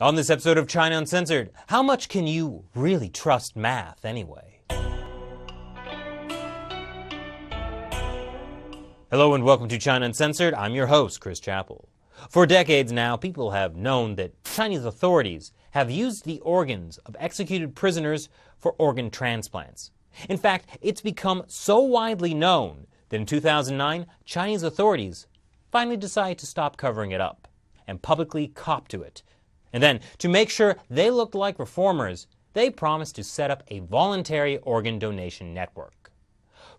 On this episode of China Uncensored, how much can you really trust math anyway? Hello and welcome to China Uncensored. I'm your host, Chris Chappell. For decades now, people have known that Chinese authorities have used the organs of executed prisoners for organ transplants. In fact, it's become so widely known that in 2009, Chinese authorities finally decided to stop covering it up and publicly cop to it. And then, to make sure they looked like reformers, they promised to set up a voluntary organ donation network.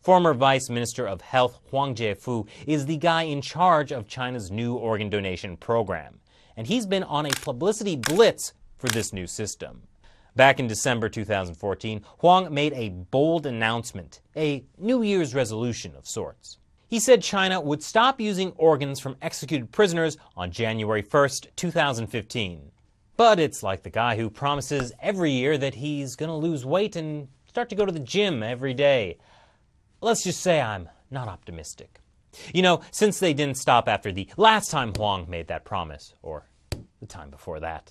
Former Vice Minister of Health Huang Zhifu is the guy in charge of China's new organ donation program, and he's been on a publicity blitz for this new system. Back in December 2014, Huang made a bold announcement, a New Year's resolution of sorts. He said China would stop using organs from executed prisoners on January 1st, 2015. But it's like the guy who promises every year that he's going to lose weight and start to go to the gym every day. Let's just say I'm not optimistic. You know, since they didn't stop after the last time Huang made that promise, or the time before that.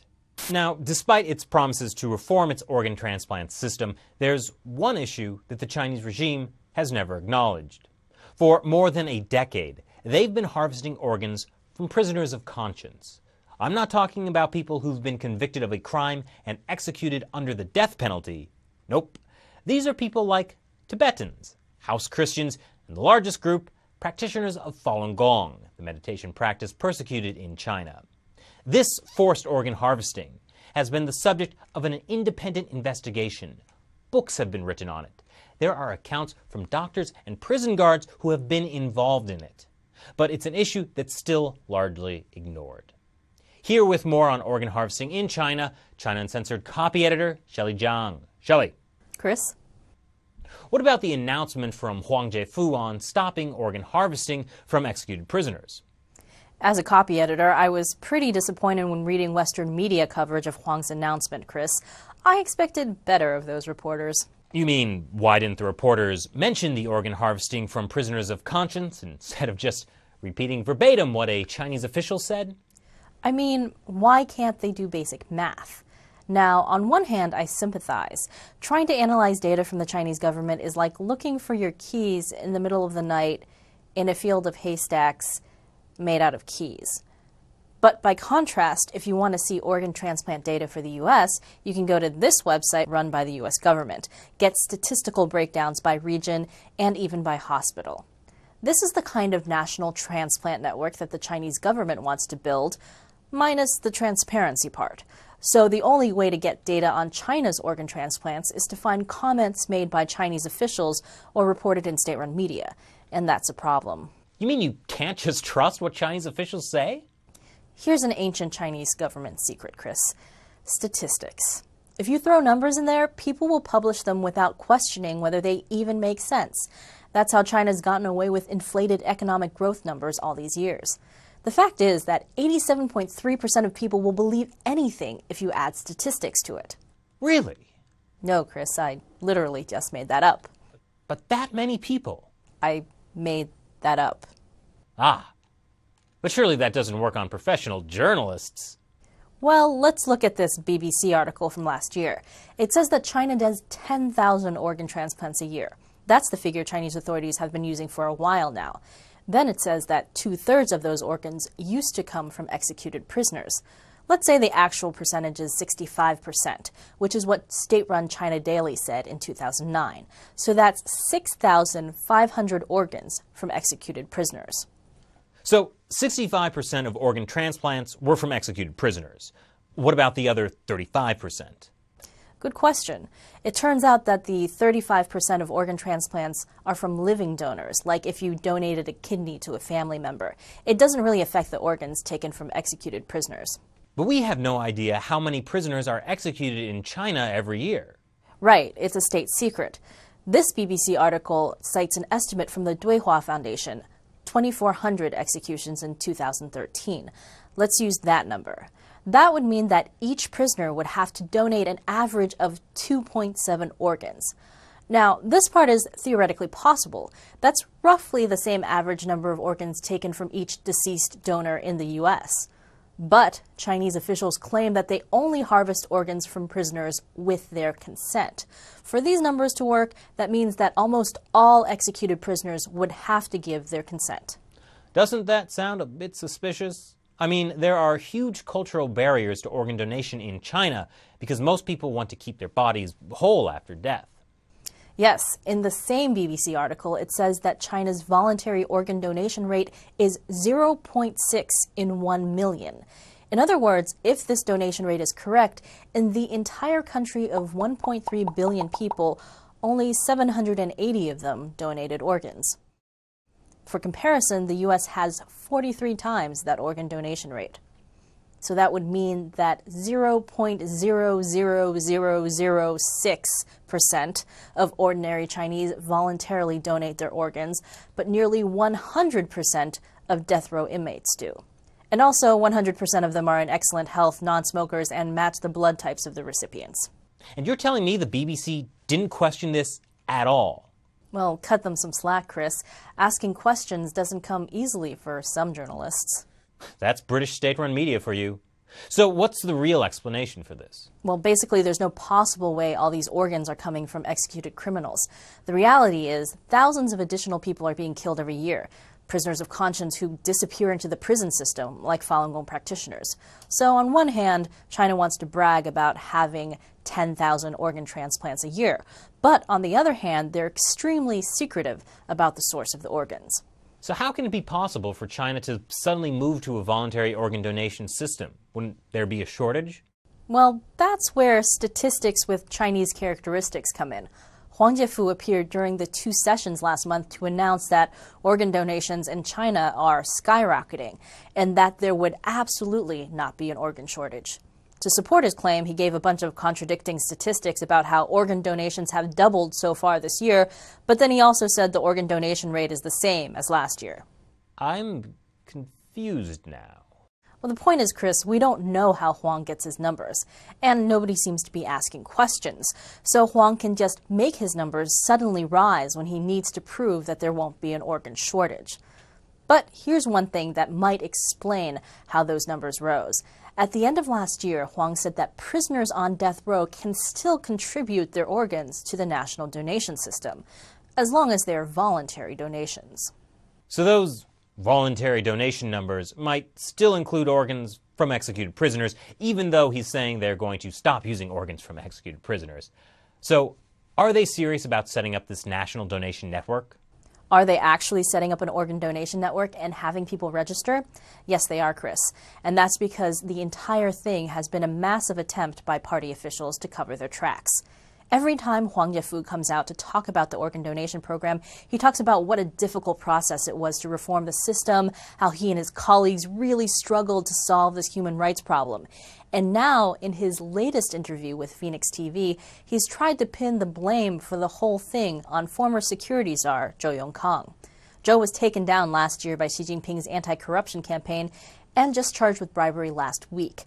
Now, despite its promises to reform its organ transplant system, there's one issue that the Chinese regime has never acknowledged. For more than a decade, they've been harvesting organs from prisoners of conscience. I'm not talking about people who've been convicted of a crime and executed under the death penalty. Nope. These are people like Tibetans, house Christians, and the largest group, practitioners of Falun Gong, the meditation practice persecuted in China. This forced organ harvesting has been the subject of an independent investigation. Books have been written on it. There are accounts from doctors and prison guards who have been involved in it. But it's an issue that's still largely ignored. Here with more on organ harvesting in China, China Uncensored copy editor Shelley Zhang. Shelley. Chris? What about the announcement from Huang Zhifu on stopping organ harvesting from executed prisoners? As a copy editor, I was pretty disappointed when reading Western media coverage of Huang's announcement, Chris. I expected better of those reporters. You mean, why didn't the reporters mention the organ harvesting from prisoners of conscience instead of just repeating verbatim what a Chinese official said? I mean, why can't they do basic math? Now, on one hand, I sympathize. Trying to analyze data from the Chinese government is like looking for your keys in the middle of the night in a field of haystacks made out of keys. But by contrast, if you want to see organ transplant data for the U.S., you can go to this website run by the U.S. government, get statistical breakdowns by region and even by hospital. This is the kind of national transplant network that the Chinese government wants to build, minus the transparency part. So the only way to get data on China's organ transplants is to find comments made by Chinese officials or reported in state-run media. And that's a problem. You mean you can't just trust what Chinese officials say? Here's an ancient Chinese government secret, Chris. Statistics. If you throw numbers in there, people will publish them without questioning whether they even make sense. That's how China's gotten away with inflated economic growth numbers all these years. The fact is that 87.3% of people will believe anything if you add statistics to it. Really? No, Chris, I literally just made that up. But that many people? I made that up. Ah. But surely that doesn't work on professional journalists. Well, let's look at this BBC article from last year. It says that China does 10,000 organ transplants a year. That's the figure Chinese authorities have been using for a while now. Then it says that 2/3 of those organs used to come from executed prisoners. Let's say the actual percentage is 65%, which is what state-run China Daily said in 2009. So that's 6,500 organs from executed prisoners. So 65% of organ transplants were from executed prisoners. What about the other 35%? Good question. It turns out that the 35% of organ transplants are from living donors, like if you donated a kidney to a family member. It doesn't really affect the organs taken from executed prisoners. But we have no idea how many prisoners are executed in China every year. Right, it's a state secret. This BBC article cites an estimate from the Duihua Foundation, 2,400 executions in 2013. Let's use that number. That would mean that each prisoner would have to donate an average of 2.7 organs. Now, this part is theoretically possible. That's roughly the same average number of organs taken from each deceased donor in the U.S. But Chinese officials claim that they only harvest organs from prisoners with their consent. For these numbers to work, that means that almost all executed prisoners would have to give their consent. Doesn't that sound a bit suspicious? I mean, there are huge cultural barriers to organ donation in China because most people want to keep their bodies whole after death. Yes, in the same BBC article, it says that China's voluntary organ donation rate is 0.6 in 1 million. In other words, if this donation rate is correct, in the entire country of 1.3 billion people, only 780 of them donated organs. For comparison, the U.S. has 43 times that organ donation rate. So that would mean that 0.00006% of ordinary Chinese voluntarily donate their organs, but nearly 100% of death row inmates do. And also 100% of them are in excellent health, non-smokers, and match the blood types of the recipients. And you're telling me the BBC didn't question this at all? Well, cut them some slack, Chris. Asking questions doesn't come easily for some journalists. That's British state-run media for you. So what's the real explanation for this? Well, basically, there's no possible way all these organs are coming from executed criminals. The reality is, thousands of additional people are being killed every year. Prisoners of conscience who disappear into the prison system, like Falun Gong practitioners. So on one hand, China wants to brag about having 10,000 organ transplants a year. But on the other hand, they're extremely secretive about the source of the organs. So how can it be possible for China to suddenly move to a voluntary organ donation system? Wouldn't there be a shortage? Well, that's where statistics with Chinese characteristics come in. Huang Jiefu appeared during the 2 sessions last month to announce that organ donations in China are skyrocketing and that there would absolutely not be an organ shortage. To support his claim, he gave a bunch of contradicting statistics about how organ donations have doubled so far this year, but then he also said the organ donation rate is the same as last year. I'm confused now. Well, the point is, Chris, we don't know how Huang gets his numbers, and nobody seems to be asking questions. So Huang can just make his numbers suddenly rise when he needs to prove that there won't be an organ shortage. But here's one thing that might explain how those numbers rose. At the end of last year, Huang said that prisoners on death row can still contribute their organs to the national donation system, as long as they are voluntary donations. So those voluntary donation numbers might still include organs from executed prisoners, even though he's saying they're going to stop using organs from executed prisoners. So are they serious about setting up this national donation network? Are they actually setting up an organ donation network and having people register? Yes, they are, Chris. And that's because the entire thing has been a massive attempt by party officials to cover their tracks. Every time Huang Jiefu comes out to talk about the organ donation program, he talks about what a difficult process it was to reform the system, how he and his colleagues really struggled to solve this human rights problem. And now, in his latest interview with Phoenix TV, he's tried to pin the blame for the whole thing on former security czar Zhou Yongkang. Zhou was taken down last year by Xi Jinping's anti-corruption campaign and just charged with bribery last week.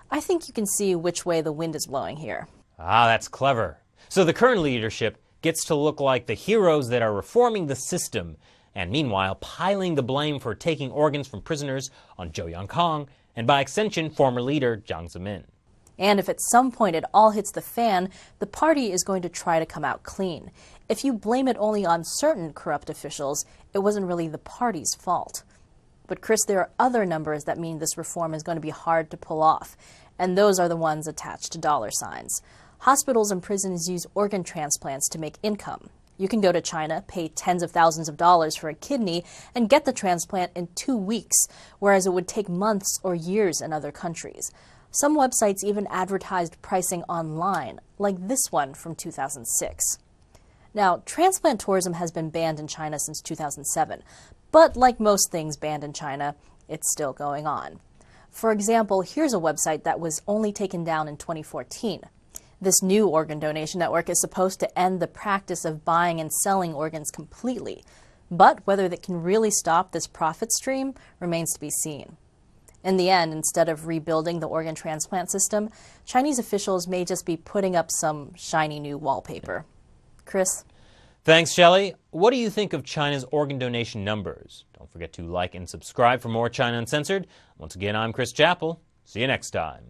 I think you can see which way the wind is blowing here. Ah, that's clever. So the current leadership gets to look like the heroes that are reforming the system, and meanwhile piling the blame for taking organs from prisoners on Zhou Yongkang, and by extension, former leader Jiang Zemin. And if at some point it all hits the fan, the party is going to try to come out clean. If you blame it only on certain corrupt officials, it wasn't really the party's fault. But Chris, there are other numbers that mean this reform is going to be hard to pull off, and those are the ones attached to dollar signs. Hospitals and prisons use organ transplants to make income. You can go to China, pay tens of thousands of dollars for a kidney, and get the transplant in 2 weeks, whereas it would take months or years in other countries. Some websites even advertised pricing online, like this one from 2006. Now, transplant tourism has been banned in China since 2007, but like most things banned in China, it's still going on. For example, here's a website that was only taken down in 2014. This new organ donation network is supposed to end the practice of buying and selling organs completely. But whether that can really stop this profit stream remains to be seen. In the end, instead of rebuilding the organ transplant system, Chinese officials may just be putting up some shiny new wallpaper. Chris? Thanks, Shelley. What do you think of China's organ donation numbers? Don't forget to like and subscribe for more China Uncensored. Once again, I'm Chris Chappell. See you next time.